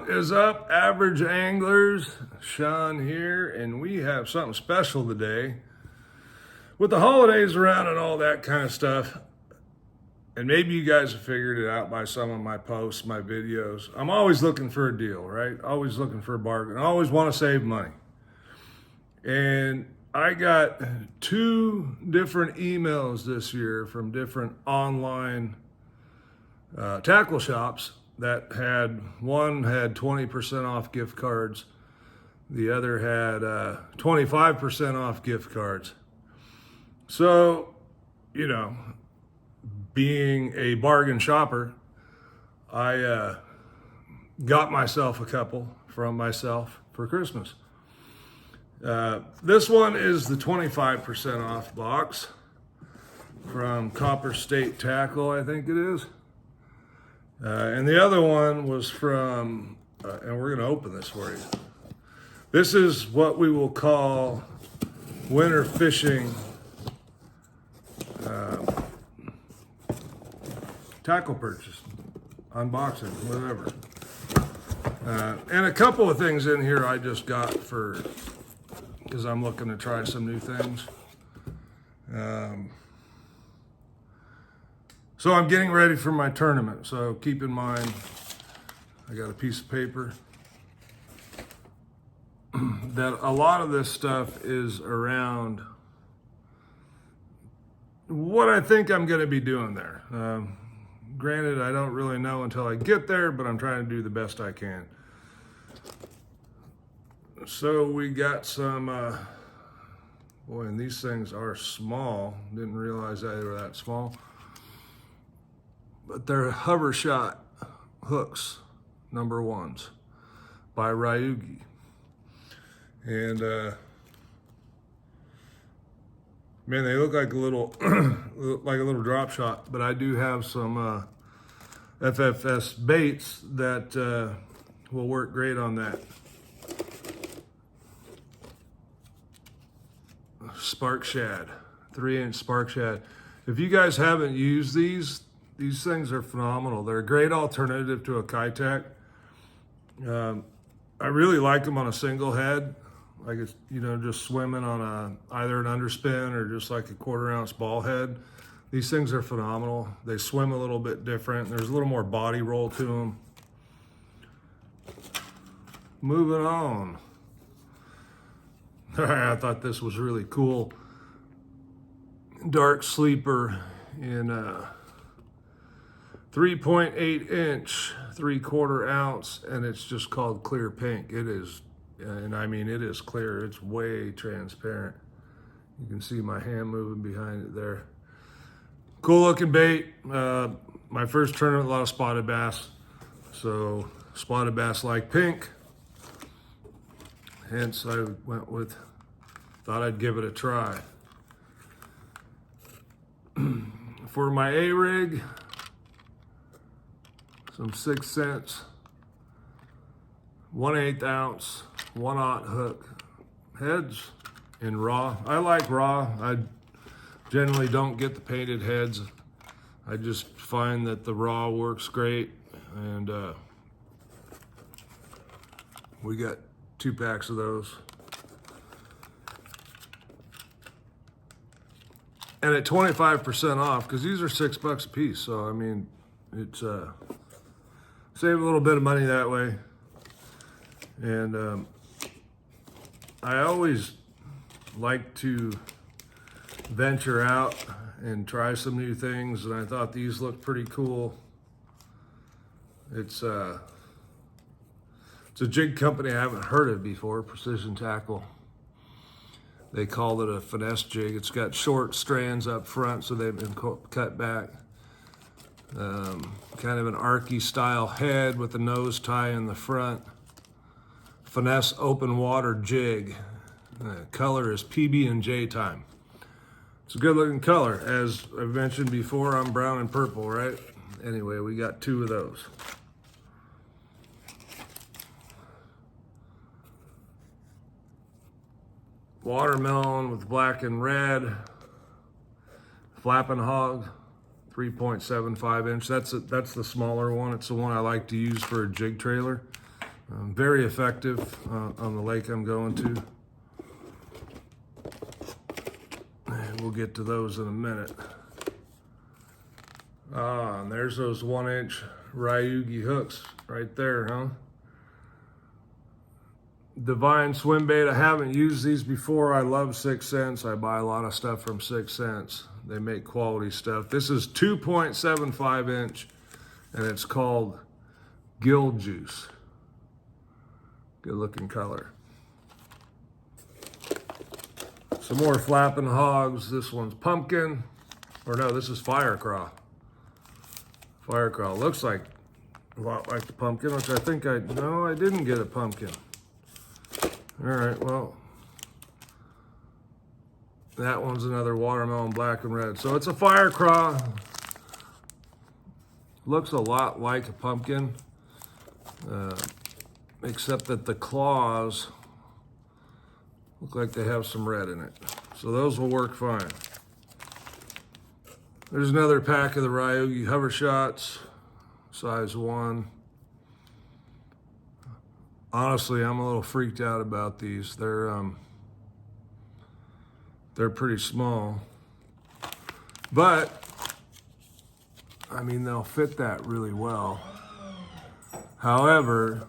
What is up, average anglers? Sean here, and we have something special today. With the holidays around and all that kind of stuff, and maybe you guys have figured it out by some of my posts, my videos, I'm always looking for a deal, right? Always looking for a bargain. I always want to save money. And I got 2 different emails this year from different online tackle shops that one had 20% off gift cards. The other had 25% off gift cards. So, being a bargain shopper, I got myself a couple from myself for Christmas. This one is the 25% off box from Copper State Tackle, I think it is. And the other one was from, and we're going to open this for you. This is what we will call winter fishing tackle purchase, unboxing, whatever. And a couple of things in here I just got because I'm looking to try some new things. So I'm getting ready for my tournament. So keep in mind, I got a piece of paper that a lot of this stuff is around what I think I'm going to be doing there. Granted, I don't really know until I get there, but I'm trying to do the best I can. So we got some, boy, and these things are small. Didn't realize they were that small. But they're hover shot hooks, number 1s, by Ryugi. And man, they look like a little drop shot. But I do have some FFS baits that will work great on that. Spark shad, 3-inch spark shad. If you guys haven't used these things are phenomenal. They're a great alternative to a Keitech. I really like them on a single head, like it's just swimming on either an underspin or just like a 1/4 ounce ball head. These things are phenomenal. They swim a little bit different. There's a little more body roll to them. Moving on. I thought this was really cool. Dark Sleeper in 3.8 inch, 3/4 ounce, and it's just called Clear Pink. It is, and I mean, it is clear. It's way transparent. You can see my hand moving behind it there. Cool looking bait. My first tournament, a lot of spotted bass. So spotted bass like pink. Hence I thought I'd give it a try. For my A-rig, some 6 cents, 1/8 ounce, 1/0 hook heads in raw. I like raw. I generally don't get the painted heads. I just find that the raw works great. And we got 2 packs of those. And at 25% off, because these are $6 a piece. So, I mean, it's save a little bit of money that way. And I always like to venture out and try some new things, and I thought these looked pretty cool. It's a jig company I haven't heard of before, Precision Tackle. They call it a finesse jig. It's got short strands up front, so they've been cut back. Kind of an Arky style head with a nose tie in the front. Finesse open water jig. Color is PB&J time. It's a good looking color. As I mentioned before, I'm brown and purple, right? Anyway, we got 2 of those. Watermelon with black and red. Flapping Hog, 3.75 inch. That's the smaller one. It's the one I like to use for a jig trailer. Very effective on the lake I'm going to. And we'll get to those in a minute. And there's those 1-inch Ryugi hooks right there, huh? Divine swim bait. I haven't used these before. I love 6 Sense. I buy a lot of stuff from 6 Sense. They make quality stuff. This is 2.75 inch and it's called Gill Juice. Good looking color. Some more flapping hogs. This one's pumpkin. Or no, this is fire craw. Fire craw. Looks like a lot like the pumpkin, which I think no, I didn't get a pumpkin. All right, well, that one's another watermelon black and red. So it's a fire craw. Looks a lot like a pumpkin, except that the claws look like they have some red in it. So those will work fine. There's another pack of the Ryugi Hover Shots, size 1. Honestly, I'm a little freaked out about these. They're pretty small, but I mean, they'll fit that really well. However,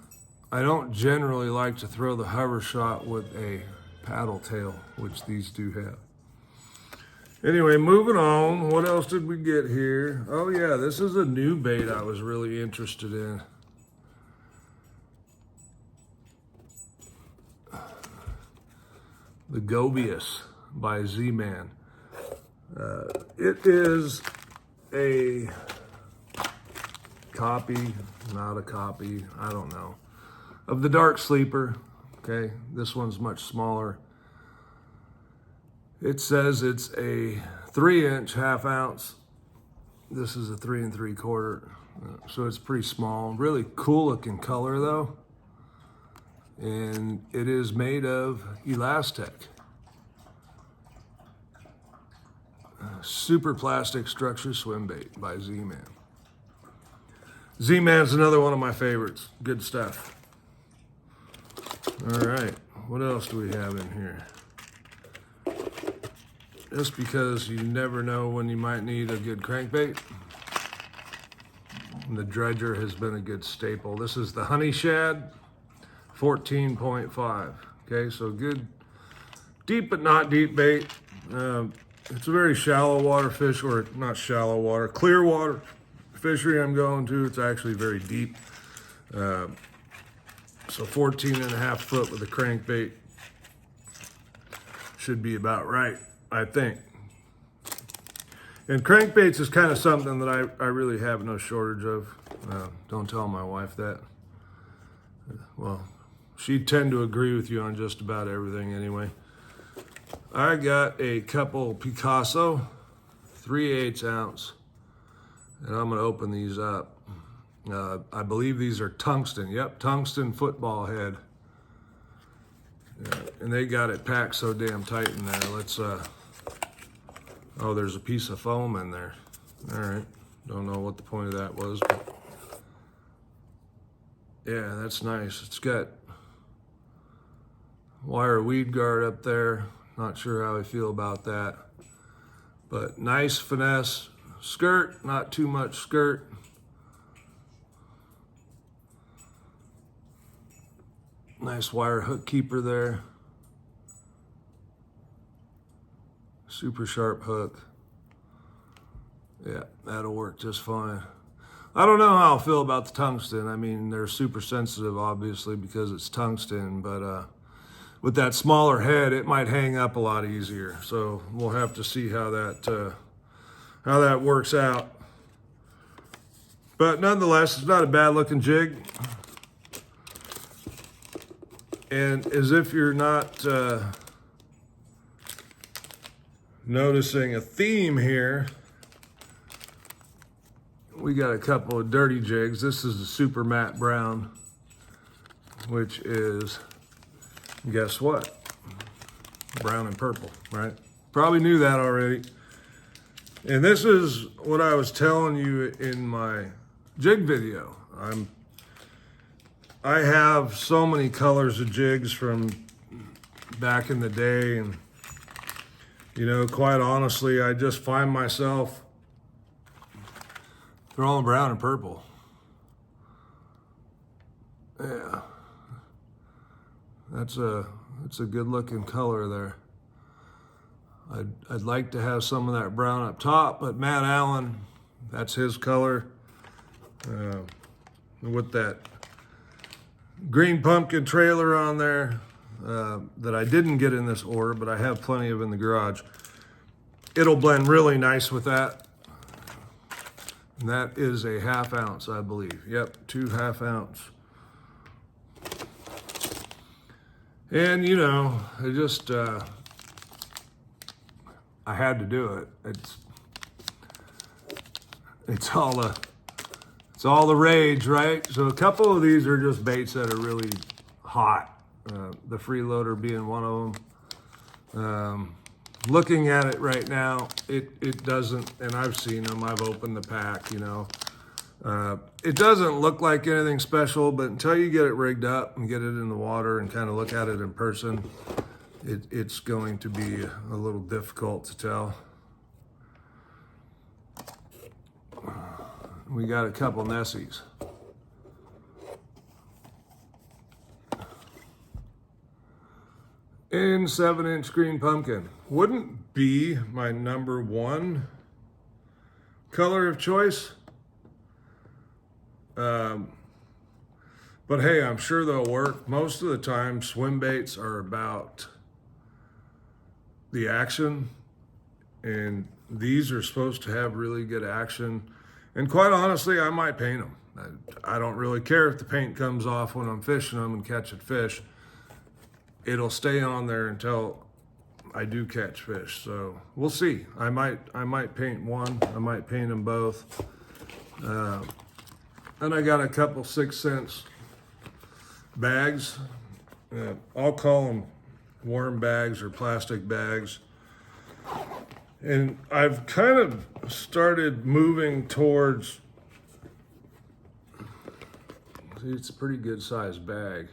I don't generally like to throw the Hover Shot with a paddle tail, which these do have. Anyway, moving on. What else did we get here? Oh yeah, this is a new bait I was really interested in. The Gobius by Z-Man. It is a copy, not a copy, I don't know, of the Dark Sleeper. Okay, this one's much smaller. It says it's a 3-inch, 1/2 ounce. This is a 3 3/4. So it's pretty small. Really cool looking color though. And it is made of Elastec. Super Plastic Structure Swim Bait by Z-Man. Z-Man's another one of my favorites. Good stuff. All right, what else do we have in here? Just because you never know when you might need a good crankbait. And the Dredger has been a good staple. This is the Honey Shad. 14.5. Okay, so good, deep but not deep bait. It's a very shallow water fish, or not shallow water, clear water fishery I'm going to. It's actually very deep. So 14.5 foot with a crankbait should be about right, I think. And crankbaits is kind of something that I really have no shortage of. Don't tell my wife that. Well, she'd tend to agree with you on just about everything anyway. I got a couple Picasso, 3/8 ounce, and I'm gonna open these up. I believe these are tungsten. Yep, tungsten football head. And they got it packed so damn tight in there. Let's, oh, there's a piece of foam in there. All right, don't know what the point of that was, but yeah, that's nice. It's got wire weed guard up there. Not sure how I feel about that, but nice finesse skirt, not too much skirt. Nice wire hook keeper there. Super sharp hook. Yeah, that'll work just fine. I don't know how I'll feel about the tungsten. I mean, they're super sensitive, obviously, because it's tungsten, but with that smaller head, it might hang up a lot easier. So we'll have to see how that works out. But nonetheless, it's not a bad looking jig. And as if you're not noticing a theme here, we got a couple of dirty jigs. This is the Super Matte Brown, which is, guess what? Brown and purple, right? Probably knew that already. And this is what I was telling you in my jig video. I have so many colors of jigs from back in the day, and you know, quite honestly, I just find myself throwing brown and purple. Yeah, that's a good looking color there. I'd like to have some of that brown up top, but Matt Allen, that's his color. With that green pumpkin trailer on there that I didn't get in this order, but I have plenty of in the garage. It'll blend really nice with that. And that is a 1/2 ounce, I believe. Yep, 2 1/2 ounce. And you know, I just I had to do it. It's all the rage, right? So a couple of these are just baits that are really hot. The freeloader being one of them. Looking at it right now, it doesn't, and I've seen them. I've opened the pack, you know. It doesn't look like anything special, but until you get it rigged up and get it in the water and kind of look at it in person, it's going to be a little difficult to tell. We got a couple Nessies. In 7-inch green pumpkin. Wouldn't be my number one color of choice. But hey, I'm sure they'll work. Most of the time, swim baits are about the action, and these are supposed to have really good action. And quite honestly, I might paint them. I don't really care if the paint comes off when I'm fishing them and catching fish. It'll stay on there until I do catch fish. So we'll see. I might paint one. I might paint them both. And I got a couple 6 cents bags. I'll call them worm bags or plastic bags. And I've kind of started moving towards, see, it's a pretty good sized bag,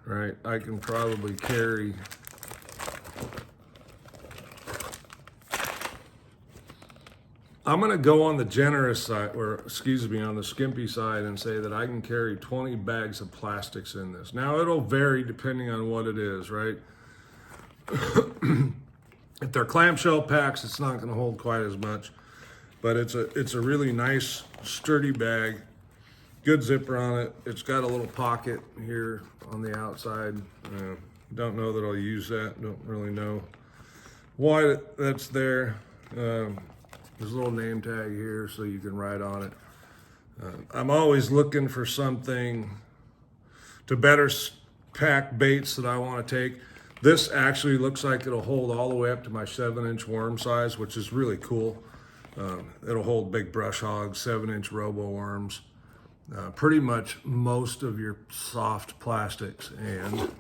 right? I can probably carry I'm gonna go on the generous side, or excuse me, on the skimpy side, and say that I can carry 20 bags of plastics in this. Now it'll vary depending on what it is, right? If they're clamshell packs, it's not gonna hold quite as much, but it's a really nice, sturdy bag, good zipper on it. It's got a little pocket here on the outside. Don't know that I'll use that. Don't really know why that's there. There's a little name tag here so you can write on it. I'm always looking for something to better pack baits that I want to take. This actually looks like it'll hold all the way up to my 7-inch worm size, which is really cool. It'll hold big brush hogs, 7-inch robo worms, pretty much most of your soft plastics. And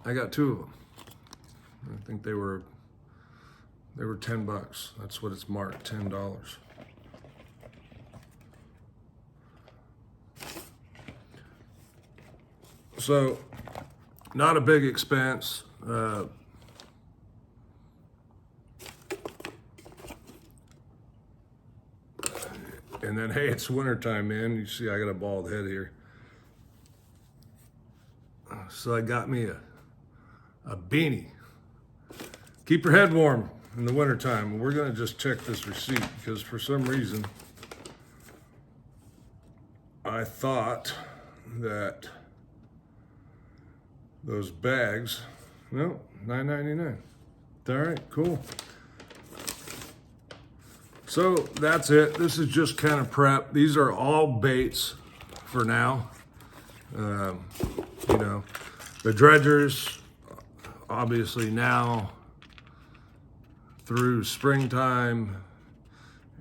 I got 2 of them. I think they were $10. That's what it's marked, $10. So, not a big expense. And then, hey, it's wintertime, man. You see I got a bald head here. So I got me a beanie. Keep your head warm in the wintertime. We're gonna just check this receipt because for some reason I thought that those bags, no, $9.99. All right, cool. So that's it. This is just kind of prep. These are all baits for now. You know, the dredgers, obviously now through springtime,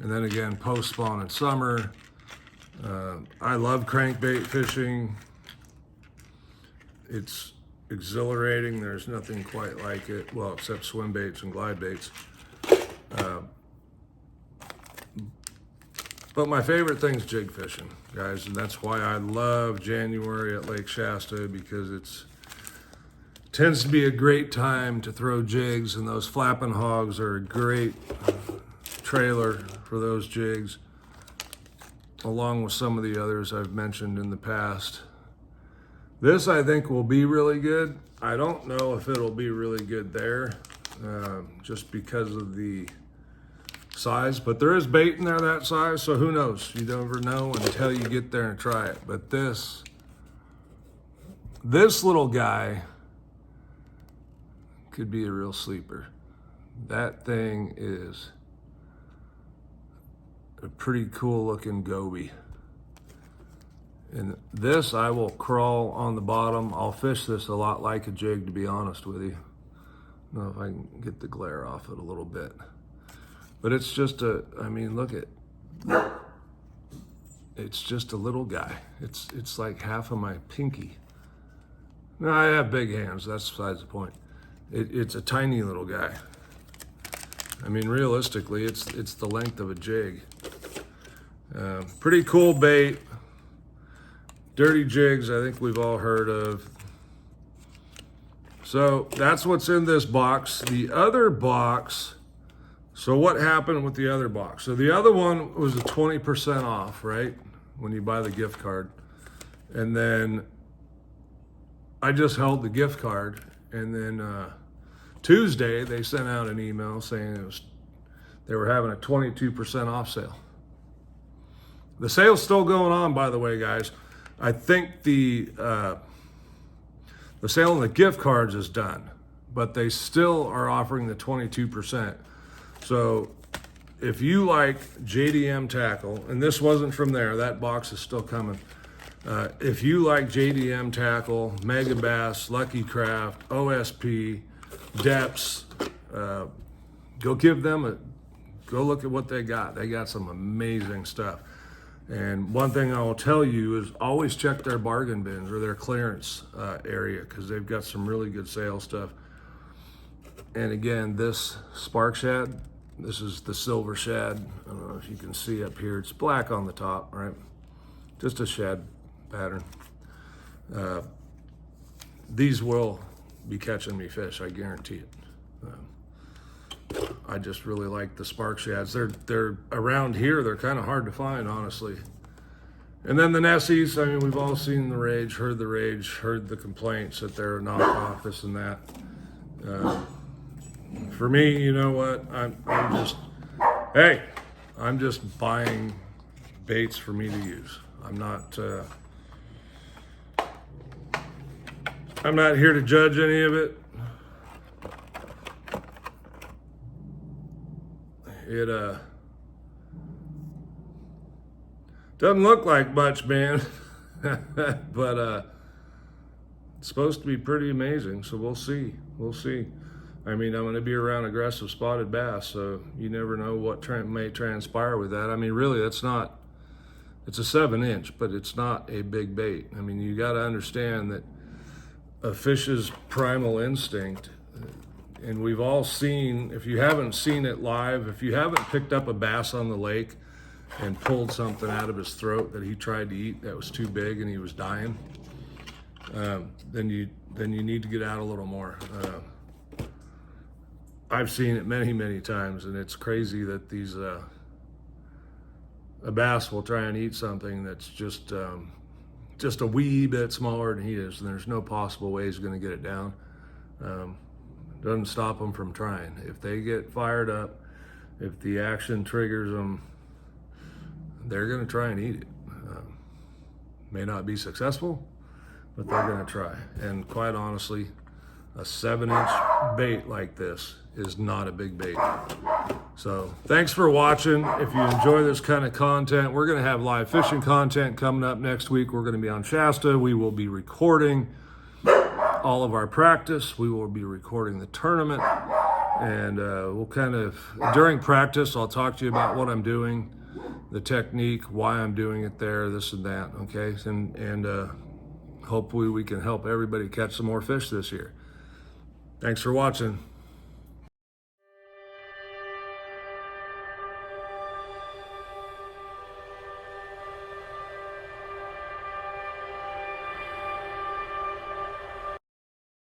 and then again post-spawn in summer. I love crankbait fishing. It's exhilarating. There's nothing quite like it, well, except swim baits and glide baits. But my favorite thing's jig fishing, guys, and that's why I love January at Lake Shasta, because it tends to be a great time to throw jigs, and those flapping hogs are a great trailer for those jigs, along with some of the others I've mentioned in the past. This, I think, will be really good. I don't know if it'll be really good there, just because of the size, but there is bait in there that size, so who knows? You never know until you get there and try it. But this little guy could be a real sleeper. That thing is a pretty cool looking goby. And this, I will crawl on the bottom. I'll fish this a lot like a jig, to be honest with you. I don't know if I can get the glare off it a little bit. But it's just I mean, look at, it's just a little guy. It's like half of my pinky. No, I have big hands, that's besides the point. It's a tiny little guy. I mean, realistically, it's the length of a jig. Pretty cool bait. Dirty jigs, I think we've all heard of. So that's what's in this box. The other box, so what happened with the other box? So the other one was a 20% off, right? When you buy the gift card. And then I just held the gift card, and then Tuesday they sent out an email saying they were having a 22% off sale. The sale's still going on, by the way, guys. I think the sale on the gift cards is done, but they still are offering the 22%. So if you like JDM tackle, and this wasn't from there, that box is still coming. If you like JDM tackle, Megabass, Lucky Craft, OSP, Depths, go look at what they got. They got some amazing stuff. And one thing I will tell you is always check their bargain bins or their clearance area, because they've got some really good sale stuff. And again, this spark shad, this is the silver shad. I don't know if you can see up here. It's black on the top, right? Just a shad pattern. These will be catching me fish, I guarantee it. I just really like the spark shads. They're around here, they're kind of hard to find, honestly. And then the Nessies, I mean, we've all seen the rage, heard the complaints that they're a knockoff, this and that. For me, you know what? I'm just buying baits for me to use. I'm not here to judge any of it. It doesn't look like much, man, but it's supposed to be pretty amazing. So we'll see. I mean, I'm going to be around aggressive spotted bass, so you never know what may transpire with that. I mean, really, it's a 7-inch, but it's not a big bait. I mean, you got to understand that a fish's primal instinct, and we've all seen, if you haven't seen it live, if you haven't picked up a bass on the lake and pulled something out of his throat that he tried to eat that was too big and he was dying, then you need to get out a little more. I've seen it many times, and it's crazy that a bass will try and eat something that's just a wee bit smaller than he is, and there's no possible way he's going to get it down. Doesn't stop them from trying. If they get fired up, if the action triggers them, they're going to try and eat it. May not be successful, but they're going to try. And quite honestly, a 7-inch bait like this is not a big bait. So thanks for watching. If you enjoy this kind of content, we're going to have live fishing content coming up next week. We're going to be on Shasta. We will be recording all of our practice. We will be recording the tournament, and we'll kind of, during practice, I'll talk to you about what I'm doing, the technique, why I'm doing it there, this and that, okay? And hopefully we can help everybody catch some more fish this year. Thanks for watching.